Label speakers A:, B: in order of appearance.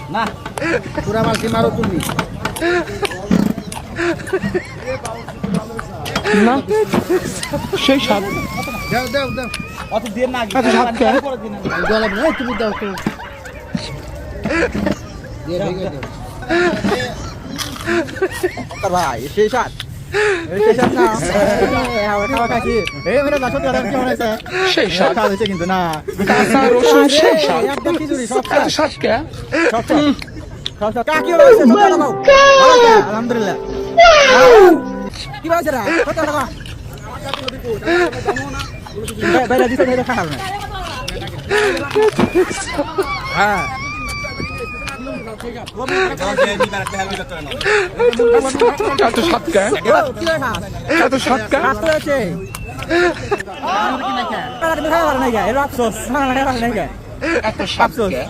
A: না পুরা মালকি মারো তুমি
B: না সেই স্বাদ
A: দাও দাও দাও অত দিয়ে না
B: এত স্বাদ কে?
A: গলা না তুমি দাও তো দিয়ে ভেঙে দাও ভাই সেই স্বাদ সেই স্বাদ না খাওয়া খাচ্ছি এই মেরে লাশ তো কি মনে আছে
B: সেই স্বাদ
A: খাওয়া হয়েছে কিন্তু না
B: কাঁচা রসুন সেই স্বাদ
A: একদম খিচুড়ি সব
B: এত স্বাদ কে?
A: সব কাকি হয়েছে আলহামদুলিল্লাহ কি হয়েছে রা কত টাকা বাইরে দিতে বাইরে খাওয়া না হ্যাঁ
B: এত স্বাদ কে? এত স্বাদ কে?
A: আফসোস
B: এত স্বাদ কে?